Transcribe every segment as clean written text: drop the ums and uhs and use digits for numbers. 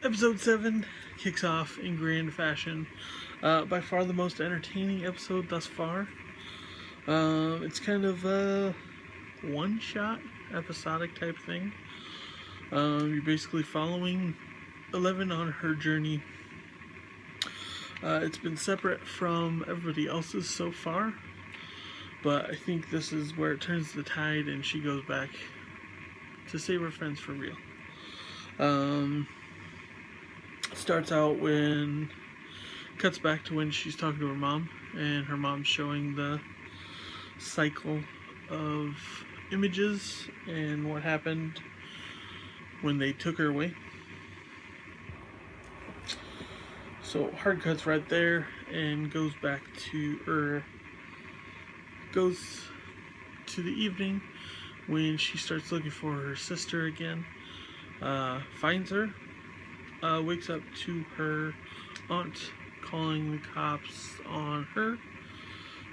Episode 7 kicks off in grand fashion. By far the most entertaining episode thus far. It's kind of a one-shot, episodic type thing. You're basically following Eleven on her journey. It's been separate from everybody else's so far, but I think this is where it turns the tide and she goes back to save her friends for real. Starts out when cuts back to when she's talking to her mom, and her mom's showing the cycle of images and what happened when they took her away. So hard cuts right there and goes back to goes to the evening when she starts looking for her sister again. Finds her, wakes up to her aunt calling the cops on her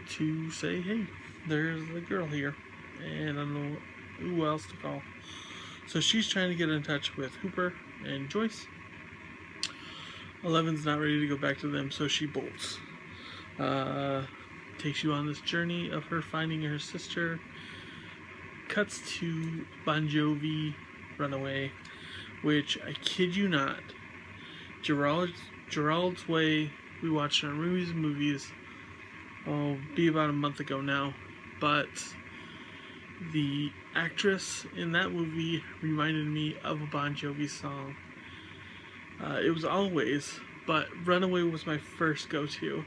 to say, hey, there's a girl here, and I don't know who else to call. So she's trying to get in touch with Hooper and Joyce. Eleven's not ready to go back to them, so she bolts. Takes you on this journey of her finding her sister. Cuts to Bon Jovi Runaway, which, I kid you not, Gerald's Way, we watched on Movies, be about a month ago now, but the actress in that movie reminded me of a Bon Jovi song. It was Always, but Runaway was my first go-to,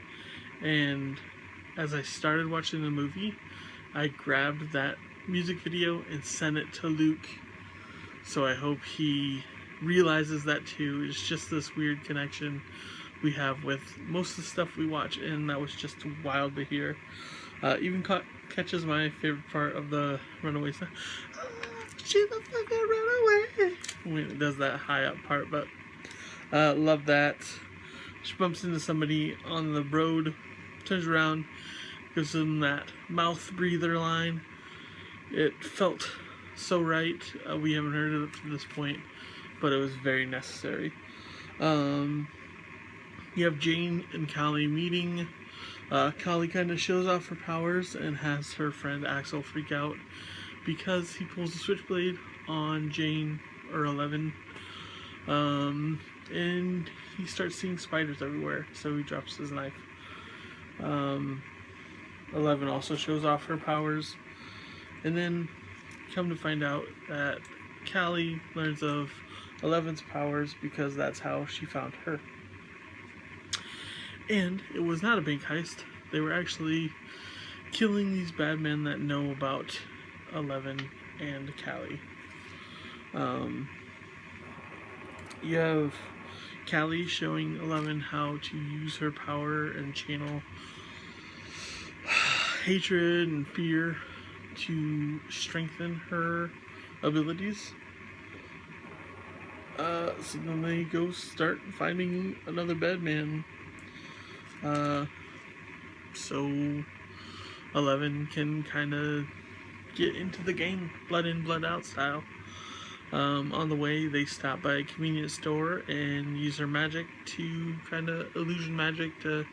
and as I started watching the movie, I grabbed that music video and sent it to Luke, so I hope he realizes that too. It's just this weird connection we have with most of the stuff we watch, and that was just wild to hear. Even catches my favorite part of the Runaway song. She the fucking runaway when it does that high up part, but love that. She bumps into somebody on the road, turns around, gives them that mouth breather line. It felt so right. We haven't heard it up to this point, but it was very necessary. You have Jane and Callie meeting. Callie kind of shows off her powers and has her friend Axel freak out because he pulls a switchblade on Jane or Eleven. And he starts seeing spiders everywhere, so he drops his knife. Eleven also shows off her powers, and then come to find out that Callie learns of Eleven's powers because that's how she found her. And it was not a bank heist. They were actually killing these bad men that know about Eleven and Callie. You have Callie showing Eleven how to use her power and channel hatred and fear to strengthen her abilities. So then they go start finding another bad man. So Eleven can kind of get into the game, blood in, blood out style. On the way, they stop by a convenience store and use their magic to illusion magic to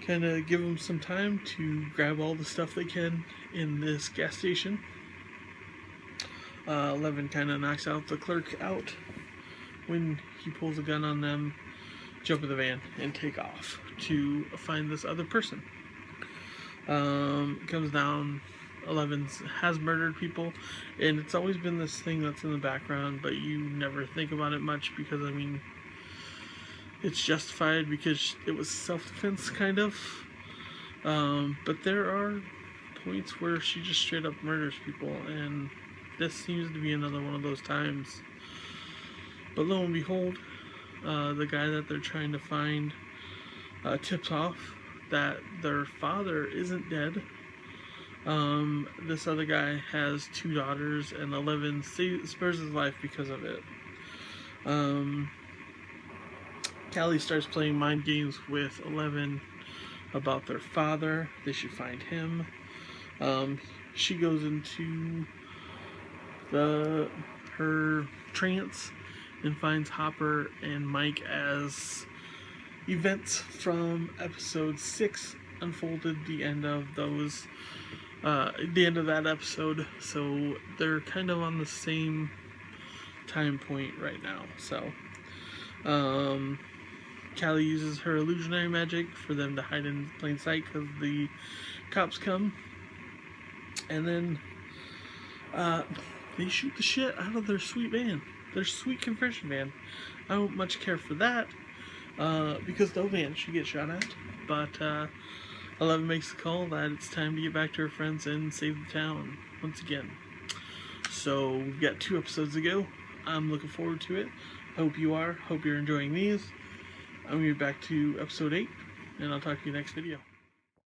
kind of give them some time to grab all the stuff they can in this gas station. Eleven kind of knocks out the clerk out when he pulls a gun on them, jump in the van, and take off to find this other person. Comes down, Eleven has murdered people, and it's always been this thing that's in the background, but you never think about it much because, I mean, it's justified because it was self-defense, kind of. But there are points where she just straight up murders people, and this seems to be another one of those times. But lo and behold, the guy that they're trying to find tips off that their father isn't dead. This other guy has 2 daughters, and 11 spares his life because of it. Callie starts playing mind games with 11 about their father. They should find him. She goes into her trance and finds Hopper and Mike as events from episode 6 unfolded the end of that episode. So they're kind of on the same time point right now. So Callie uses her illusionary magic for them to hide in plain sight because the cops come, and then they shoot the shit out of their sweet van, their sweet confession van. I don't much care for that because no van should get shot at, but 11 makes the call that it's time to get back to her friends and save the town once again. So we've got 2 episodes to go. I'm looking forward to it. Hope you are. Hope you're enjoying these. I'm going to be back to episode 8, and I'll talk to you next video.